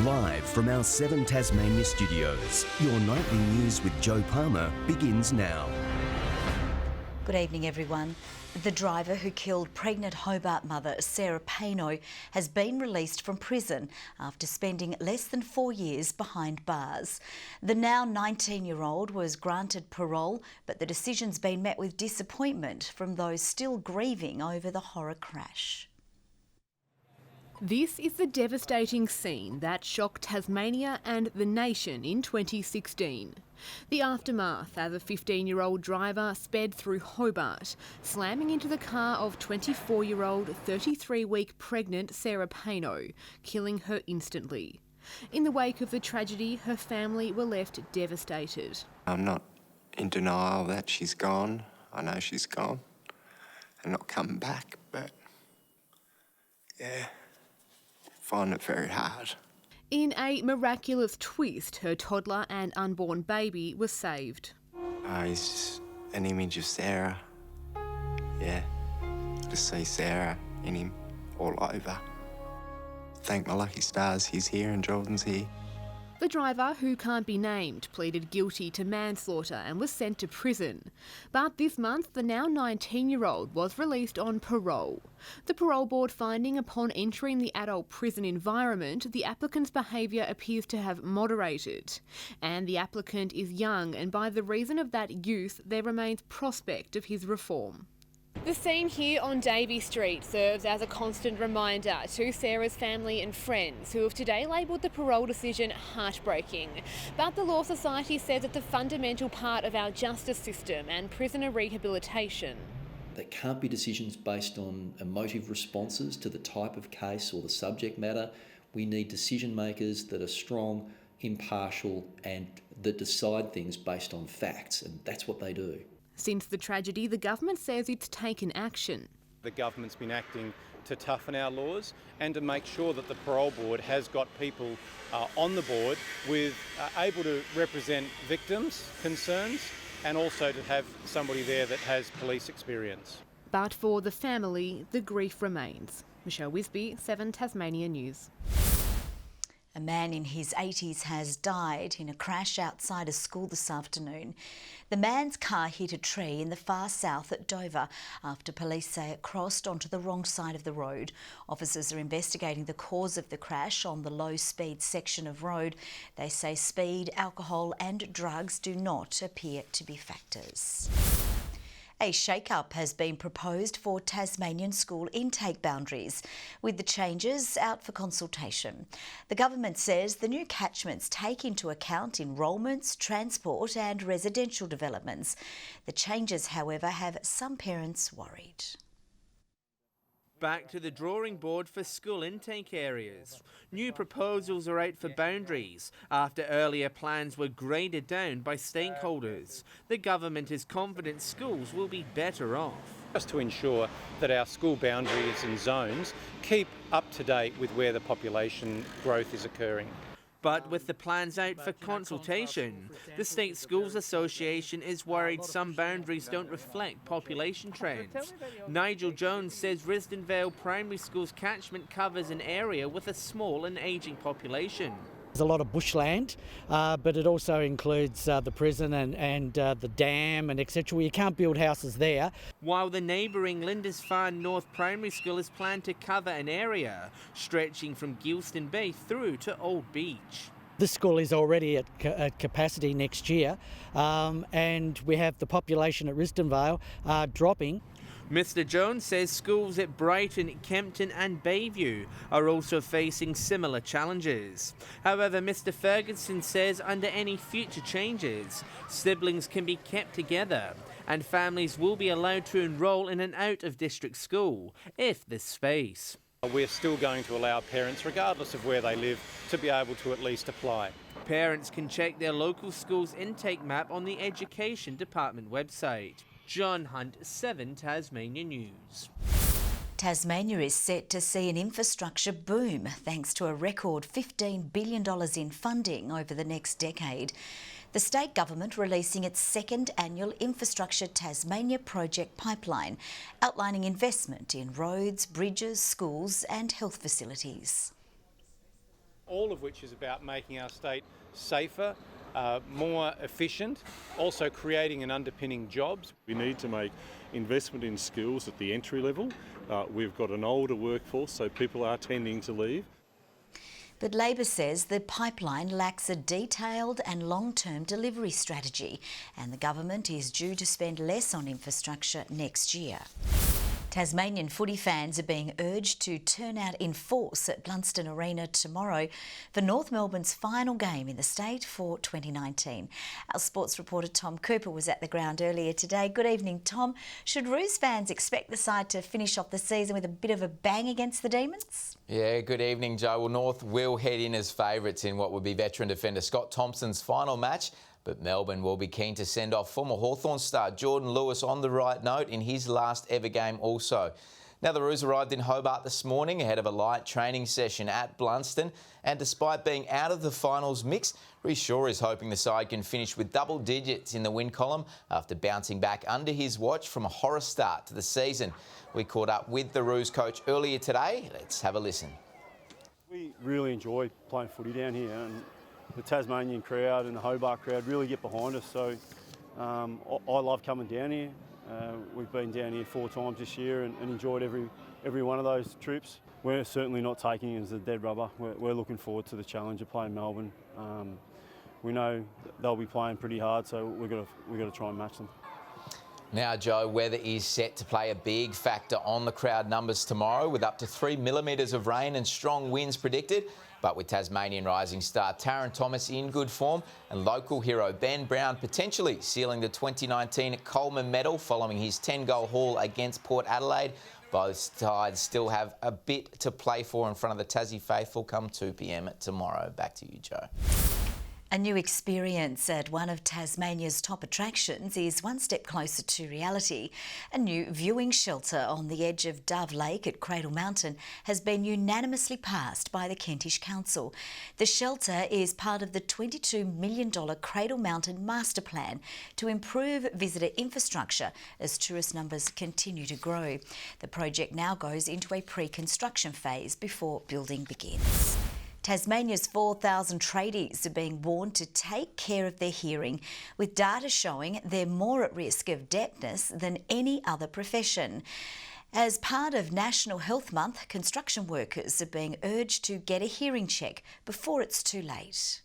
Live from our 7 Tasmania studios, your nightly news with Joe Palmer begins now. Good evening, everyone. The driver who killed pregnant Hobart mother Sarah Payno has been released from prison after spending less than 4 years behind bars. The now 19-year-old was granted parole, but the decision's been met with disappointment from those still grieving over the horror crash. This is the devastating scene that shocked Tasmania and the nation in 2016. The aftermath as a 15-year-old driver sped through Hobart, slamming into the car of 24-year-old, 33-week pregnant Sarah Payno, killing her instantly. In the wake of the tragedy, her family were left devastated. I'm not in denial that she's gone. I know she's gone and not coming back, but yeah. Find it very hard. In a miraculous twist, her toddler and unborn baby was saved. He's just an image of Sarah. Yeah, just see Sarah in him all over. Thank my lucky stars he's here and Jordan's here. The driver, who can't be named, pleaded guilty to manslaughter and was sent to prison. But this month, the now 19-year-old was released on parole. The parole board finding upon entering the adult prison environment, the applicant's behaviour appears to have moderated. And the applicant is young, and by the reason of that youth, there remains prospect of his reform. The scene here on Davey Street serves as a constant reminder to Sarah's family and friends, who have today labelled the parole decision heartbreaking. But the Law Society says it's a fundamental part of our justice system and prisoner rehabilitation. There can't be decisions based on emotive responses to the type of case or the subject matter. We need decision makers that are strong, impartial, and that decide things based on facts, and that's what they do. Since the tragedy, the government says it's taken action. The government's been acting to toughen our laws and to make sure that the parole board has got people on the board with able to represent victims' concerns and also to have somebody there that has police experience. But for the family, the grief remains. Michelle Wisby, 7 Tasmania News. A man in his 80s has died in a crash outside a school this afternoon. The man's car hit a tree in the far south at Dover after police say it crossed onto the wrong side of the road. Officers are investigating the cause of the crash on the low-speed section of road. They say speed, alcohol and drugs do not appear to be factors. A shake-up has been proposed for Tasmanian school intake boundaries, with the changes out for consultation. The government says the new catchments take into account enrolments, transport and residential developments. The changes, however, have some parents worried. Back to the drawing board for school intake areas. New proposals are out for boundaries after earlier plans were graded down by stakeholders. The government is confident schools will be better off. Just to ensure that our school boundaries and zones keep up to date with where the population growth is occurring. But with the plans out for consultation, the State Schools Association is worried some boundaries don't reflect population trends. Nigel Jones says Risdon Vale Primary School's catchment covers an area with a small and ageing population. There's a lot of bushland, but it also includes the prison and the dam and etc. Well, you can't build houses there. While the neighbouring Lindisfarne North Primary School is planned to cover an area stretching from Gilston Bay through to Old Beach. This school is already at capacity next year, and we have the population at Risdon Vale dropping. Mr Jones says schools at Brighton, Kempton and Bayview are also facing similar challenges. However, Mr Ferguson says under any future changes, siblings can be kept together and families will be allowed to enrol in an out-of-district school if there's space. We're still going to allow parents, regardless of where they live, to be able to at least apply. Parents can check their local school's intake map on the Education Department website. John Hunt, 7 Tasmania News. Tasmania is set to see an infrastructure boom thanks to a record $15 billion in funding over the next decade. The state government releasing its second annual Infrastructure Tasmania project pipeline, outlining investment in roads, bridges, schools and health facilities. All all of which is about making our state safer, more efficient, also creating and underpinning jobs. We need to make investment in skills at the entry level. We've got an older workforce, so people are tending to leave. But Labor says the pipeline lacks a detailed and long-term delivery strategy, and the government is due to spend less on infrastructure next year. Tasmanian footy fans are being urged to turn out in force at Blunston Arena tomorrow for North Melbourne's final game in the state for 2019. Our sports reporter Tom Cooper was at the ground earlier today. Good evening, Tom. Should ROOS fans expect the side to finish off the season with a bit of a bang against the Demons? Yeah, good evening, Joe. Well, North will head in as favourites in what would be veteran defender Scott Thompson's final match, but Melbourne will be keen to send off former Hawthorn star Jordan Lewis on the right note in his last ever game also. Now, the Roos arrived in Hobart this morning ahead of a light training session at Blunston, and despite being out of the finals mix, Rhys Shaw is hoping the side can finish with double digits in the win column after bouncing back under his watch from a horror start to the season. We caught up with the Roos coach earlier today. Let's have a listen. We really enjoy playing footy down here, and the Tasmanian crowd and the Hobart crowd really get behind us, so I love coming down here. We've been down here 4 times this year and enjoyed every one of those trips. We're certainly not taking it as a dead rubber. We're looking forward to the challenge of playing Melbourne. We know they'll be playing pretty hard, so we've got to try and match them. Now, Joe, weather is set to play a big factor on the crowd numbers tomorrow, with up to 3 millimetres of rain and strong winds predicted. But with Tasmanian rising star Taron Thomas in good form and local hero Ben Brown potentially sealing the 2019 Coleman medal following his 10-goal haul against Port Adelaide, both sides still have a bit to play for in front of the Tassie faithful come 2 p.m. tomorrow. Back to you, Joe. A new experience at one of Tasmania's top attractions is one step closer to reality. A new viewing shelter on the edge of Dove Lake at Cradle Mountain has been unanimously passed by the Kentish Council. The shelter is part of the $22 million Cradle Mountain Master Plan to improve visitor infrastructure as tourist numbers continue to grow. The project now goes into a pre-construction phase before building begins. Tasmania's 4,000 tradies are being warned to take care of their hearing, with data showing they're more at risk of deafness than any other profession. As part of National Health Month, construction workers are being urged to get a hearing check before it's too late.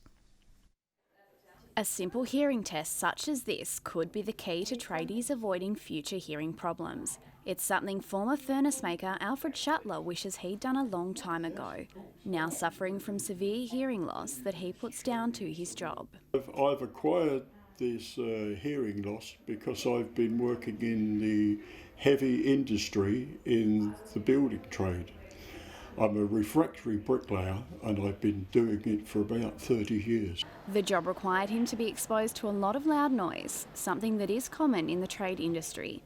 A simple hearing test such as this could be the key to tradies avoiding future hearing problems. It's something former furnace maker Alfred Shuttler wishes he'd done a long time ago, now suffering from severe hearing loss that he puts down to his job. I've acquired this hearing loss because I've been working in the heavy industry in the building trade. I'm a refractory bricklayer and I've been doing it for about 30 years. The job required him to be exposed to a lot of loud noise, something that is common in the trade industry.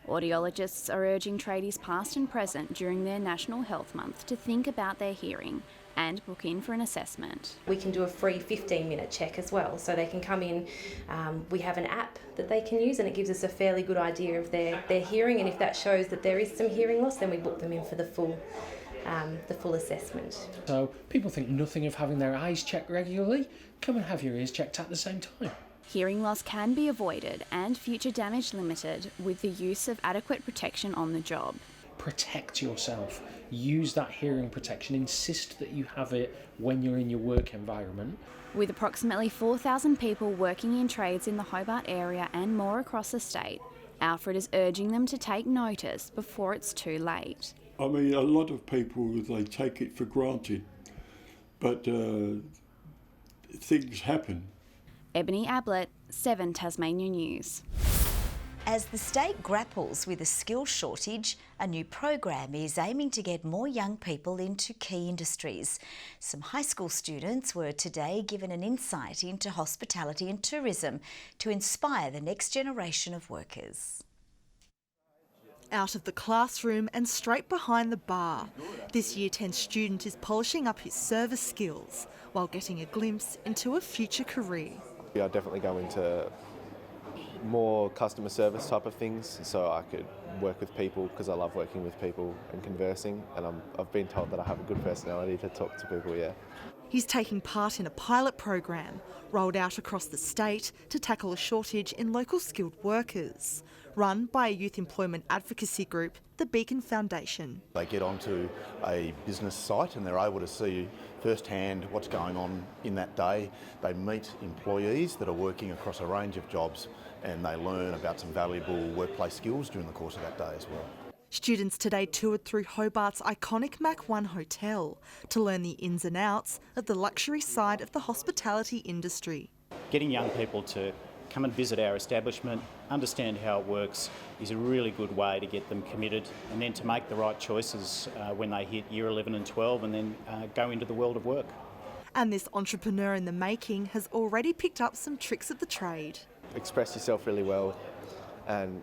Audiologists are urging tradies past and present during their National Health Month to think about their hearing and book in for an assessment. We can do a free 15-minute check as well, so they can come in. We have an app that they can use and it gives us a fairly good idea of their hearing, and if that shows that there is some hearing loss, then we book them in for the full assessment. So people think nothing of having their eyes checked regularly. Come and have your ears checked at the same time. Hearing loss can be avoided and future damage limited with the use of adequate protection on the job. Protect yourself. Use that hearing protection. Insist that you have it when you're in your work environment. With approximately 4,000 people working in trades in the Hobart area and more across the state, Alfred is urging them to take notice before it's too late. I mean, a lot of people, they take it for granted, but things happen. Ebony Ablett, 7 Tasmania News. As the state grapples with a skill shortage, a new program is aiming to get more young people into key industries. Some high school students were today given an insight into hospitality and tourism to inspire the next generation of workers. Out of the classroom and straight behind the bar, this Year 10 student is polishing up his service skills while getting a glimpse into a future career. I'll definitely go into more customer service type of things, so I could work with people because I love working with people and conversing, and I've been told that I have a good personality to talk to people, yeah. He's taking part in a pilot program rolled out across the state to tackle a shortage in local skilled workers, run by a youth employment advocacy group, the Beacon Foundation. They get onto a business site and they're able to see firsthand what's going on in that day. They meet employees that are working across a range of jobs and they learn about some valuable workplace skills during the course of that day as well. Students today toured through Hobart's iconic Mach 1 hotel to learn the ins and outs of the luxury side of the hospitality industry. Getting young people to come and visit our establishment, understand how it works, is a really good way to get them committed and then to make the right choices when they hit year 11 and 12 and then go into the world of work. And this entrepreneur in the making has already picked up some tricks of the trade. Express yourself really well and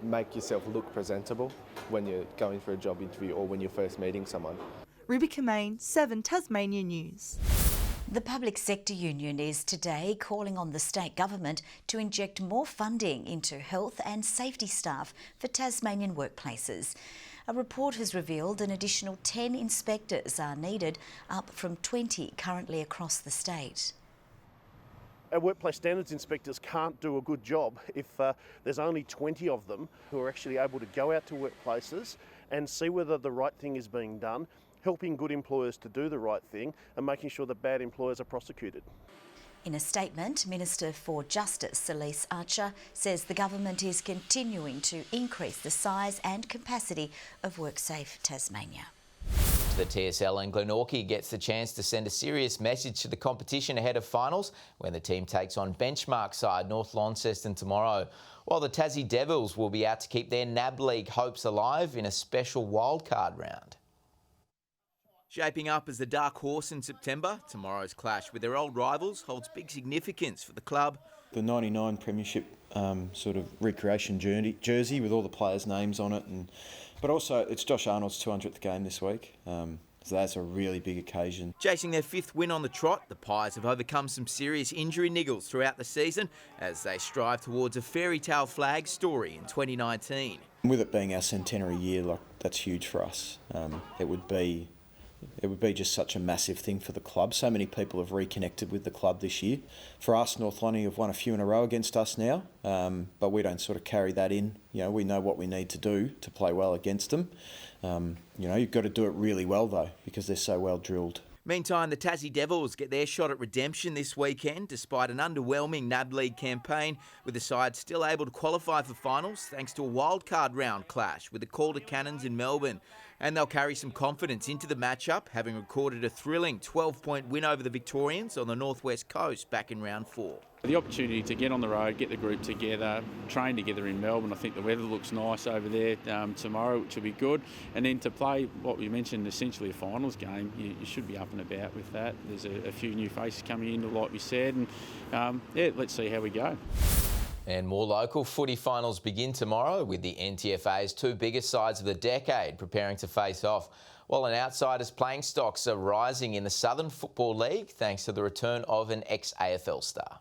make yourself look presentable when you're going for a job interview or when you're first meeting someone. Ruby Kamain, 7 Tasmania News. The Public Sector Union is today calling on the state government to inject more funding into health and safety staff for Tasmanian workplaces. A report has revealed an additional 10 inspectors are needed, up from 20 currently across the state. Our workplace standards inspectors can't do a good job if there's only 20 of them who are actually able to go out to workplaces and see whether the right thing is being done, helping good employers to do the right thing and making sure that bad employers are prosecuted. In a statement, Minister for Justice Elise Archer says the government is continuing to increase the size and capacity of WorkSafe Tasmania. The TSL and Glenorchy gets the chance to send a serious message to the competition ahead of finals when the team takes on benchmark side North Launceston tomorrow, while the Tassie Devils will be out to keep their NAB League hopes alive in a special wildcard round. Shaping up as the dark horse in September, tomorrow's clash with their old rivals holds big significance for the club. The 99 Premiership sort of recreation jersey with all the players' names on it, but also it's Josh Arnold's 200th game this week, so that's a really big occasion. Chasing their 5th win on the trot, the Pies have overcome some serious injury niggles throughout the season as they strive towards a fairy tale flag story in 2019. With it being our centenary year, that's huge for us. It would be just such a massive thing for the club. So many people have reconnected with the club this year. For us, North Lonnie have won a few in a row against us now, but we don't sort of carry that in. We know what we need to do to play well against them. You've got to do it really well though, because they're so well drilled. Meantime, the Tassie Devils get their shot at redemption this weekend despite an underwhelming NAB League campaign, with the side still able to qualify for finals thanks to a wildcard round clash with the Calder Cannons in Melbourne. And they'll carry some confidence into the matchup, having recorded a thrilling 12-point win over the Victorians on the northwest coast back in round 4. The opportunity to get on the road, get the group together, train together in Melbourne. I think the weather looks nice over there tomorrow, which will be good. And then to play what we mentioned, essentially a finals game, you should be up and about with that. There's a few new faces coming in, like we said, and let's see how we go. And more local footy finals begin tomorrow with the NTFA's 2 biggest sides of the decade preparing to face off, while an outsider's playing stocks are rising in the Southern Football League thanks to the return of an ex-AFL star.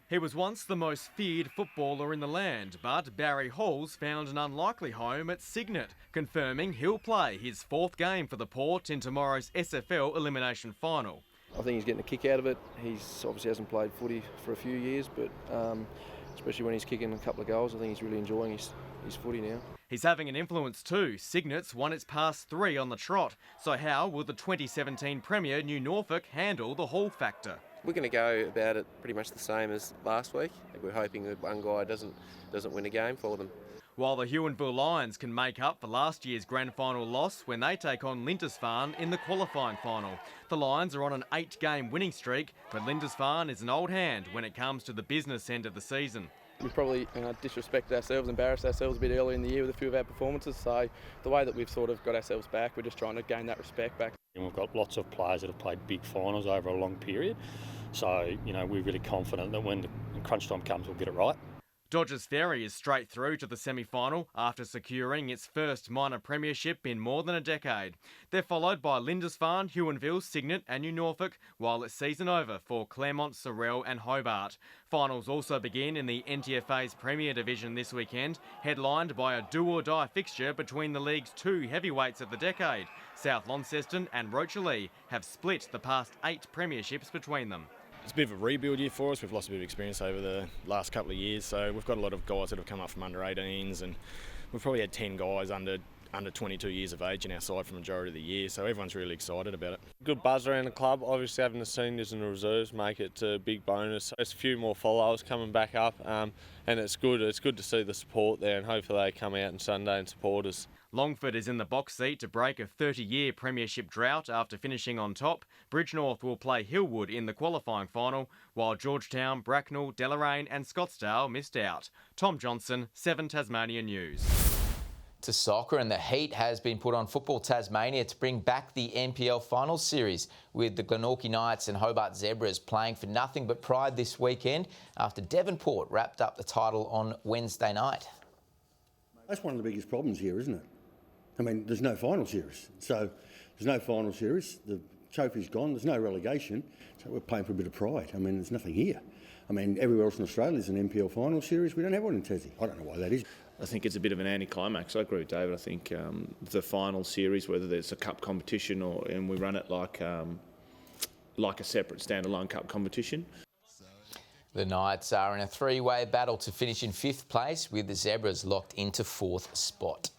He was once the most feared footballer in the land, but Barry Halls found an unlikely home at CYGNET, confirming he'll play his 4th game for the Port in tomorrow's SFL elimination final. I think he's getting a kick out of it. He's obviously hasn't played footy for a few years, but especially when he's kicking a couple of goals, I think he's really enjoying his footy now. He's having an influence too. CYGNET's won its past 3 on the trot. So how will the 2017 Premier New Norfolk handle the Hall factor? We're going to go about it pretty much the same as last week. We're hoping that one guy doesn't win a game for them. While the Huonville Lions can make up for last year's grand final loss when they take on Lindisfarne in the qualifying final. The Lions are on an 8-game winning streak, but Lindisfarne is an old hand when it comes to the business end of the season. We probably disrespected ourselves, embarrassed ourselves a bit earlier in the year with a few of our performances, so the way that we've sort of got ourselves back, we're just trying to gain that respect back. And we've got lots of players that have played big finals over a long period, so we're really confident that when crunch time comes we'll get it right. Dodgers Ferry is straight through to the semi-final after securing its first minor premiership in more than a decade. They're followed by Lindisfarne, Huonville, Cygnet and New Norfolk, while it's season over for Claremont, Sorell and Hobart. Finals also begin in the NTFA's Premier Division this weekend, headlined by a do-or-die fixture between the league's two heavyweights of the decade. South Launceston and Rocherlea have split the past 8 premierships between them. It's a bit of a rebuild year for us. We've lost a bit of experience over the last couple of years, so we've got a lot of guys that have come up from under 18s, and we've probably had 10 guys under 22 years of age in our side for the majority of the year, so everyone's really excited about it. Good buzz around the club. Obviously having the seniors and the reserves make it a big bonus. There's a few more followers coming back up, and it's good. It's good to see the support there, and hopefully they come out on Sunday and support us. Longford is in the box seat to break a 30-year premiership drought after finishing on top. Bridgenorth will play Hillwood in the qualifying final, while Georgetown, Bracknell, Deloraine and Scottsdale missed out. Tom Johnson, 7 Tasmanian News. To soccer, and the heat has been put on Football Tasmania to bring back the NPL Finals Series, with the Glenorchy Knights and Hobart Zebras playing for nothing but pride this weekend after Devonport wrapped up the title on Wednesday night. That's one of the biggest problems here, isn't it? I mean, there's no final series. So there's no final series. The trophy's gone. There's no relegation. So we're playing for a bit of pride. I mean, there's nothing here. I mean, everywhere else in Australia is an NPL final series. We don't have one in Tassie. I don't know why that is. I think it's a bit of an anticlimax. I agree with David. I think the final series, whether there's a cup competition and we run it like a separate standalone cup competition. The Knights are in a 3-way battle to finish in 5th place, with the Zebras locked into 4th spot.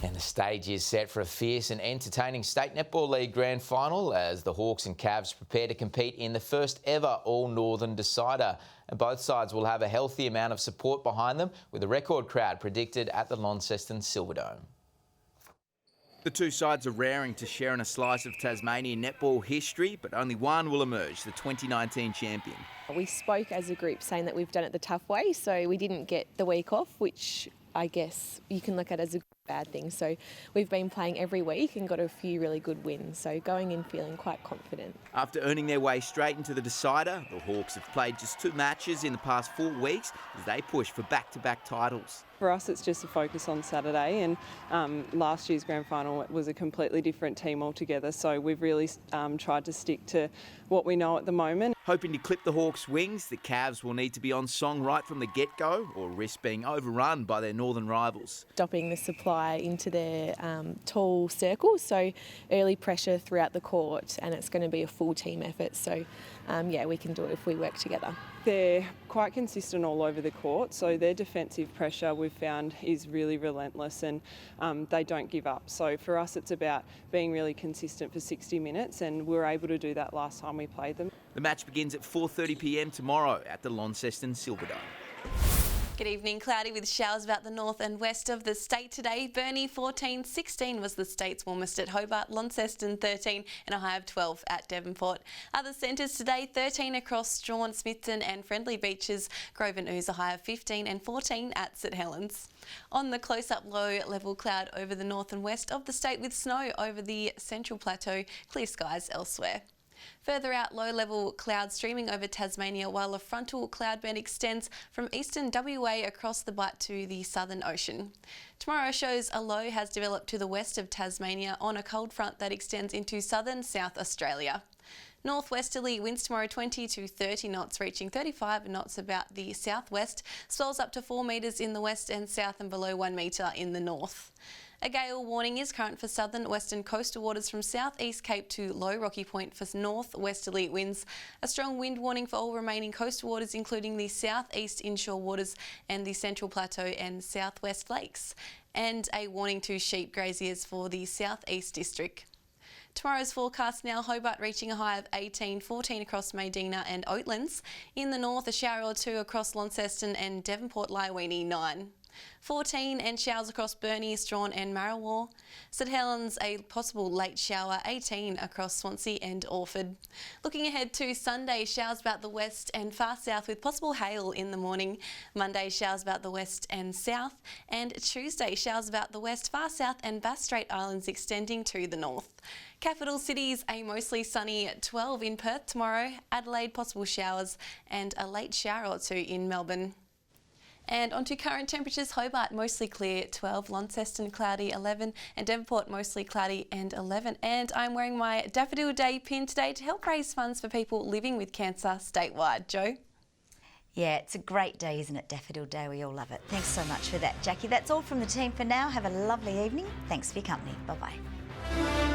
And the stage is set for a fierce and entertaining State Netball League Grand Final as the Hawks and Cavs prepare to compete in the first ever All-Northern decider. And both sides will have a healthy amount of support behind them, with a record crowd predicted at the Launceston Silverdome. The two sides are raring to share in a slice of Tasmanian netball history, but only one will emerge, the 2019 champion. We spoke as a group saying that we've done it the tough way, so we didn't get the week off, which I guess you can look at as a bad thing. So we've been playing every week and got a few really good wins, so going in feeling quite confident. After earning their way straight into the decider, the Hawks have played just 2 matches in the past 4 weeks as they push for back-to-back titles. For us, it's just a focus on Saturday, and last year's grand final was a completely different team altogether, so we've really tried to stick to what we know at the moment. Hoping to clip the Hawks' wings, the Cavs will need to be on song right from the get-go or risk being overrun by their northern rivals. Stopping the supply into their tall circles, so early pressure throughout the court, and it's going to be a full team effort, so yeah, we can do it if we work together. They're quite consistent all over the court, so their defensive pressure we've found is really relentless, and they don't give up. So for us it's about being really consistent for 60 minutes, and we were able to do that last time we played them. The match begins at 4:30 p.m. tomorrow at the Launceston Silverdome. Good evening. Cloudy with showers about the north and west of the state today. Burnie 14, 16 was the state's warmest at Hobart, Launceston 13 and a high of 12 at Devonport. Other centres today, 13 across Strawn, Smithton and Friendly Beaches. Grove and Ooze a high of 15 and 14 at St Helens. On the close-up low-level cloud over the north and west of the state with snow over the central plateau, clear skies elsewhere. Further out, low-level clouds streaming over Tasmania while a frontal cloud band extends from eastern WA across the Bight to the Southern Ocean. Tomorrow shows a low has developed to the west of Tasmania on a cold front that extends into southern South Australia. Northwesterly winds tomorrow 20 to 30 knots, reaching 35 knots about the southwest. Swells up to 4 metres in the west and south and below 1 metre in the north. A gale warning is current for southern western coastal waters from southeast Cape to Low Rocky Point for northwesterly winds. A strong wind warning for all remaining coastal waters, including the southeast inshore waters and the central plateau and southwest lakes. And a warning to sheep graziers for the southeast district. Tomorrow's forecast now, Hobart reaching a high of 18, 14 across Medina and Oatlands. In the north, a shower or 2 across Launceston and Devonport, Lyweenie 9. 14 and showers across Burnie, Strawn and Marrawar. St Helens, a possible late shower, 18 across Swansea and Orford. Looking ahead to Sunday, showers about the west and far south with possible hail in the morning. Monday, showers about the west and south. And Tuesday, showers about the west, far south and Bass Strait Islands extending to the north. Capital cities, a mostly sunny 12 in Perth tomorrow. Adelaide, possible showers and a late shower or 2 in Melbourne. And on to current temperatures, Hobart mostly clear 12, Launceston cloudy 11 and Devonport mostly cloudy and 11. And I'm wearing my Daffodil Day pin today to help raise funds for people living with cancer statewide. Jo? Yeah, it's a great day, isn't it? Daffodil Day, we all love it. Thanks so much for that, Jackie. That's all from the team for now. Have a lovely evening. Thanks for your company. Bye-bye.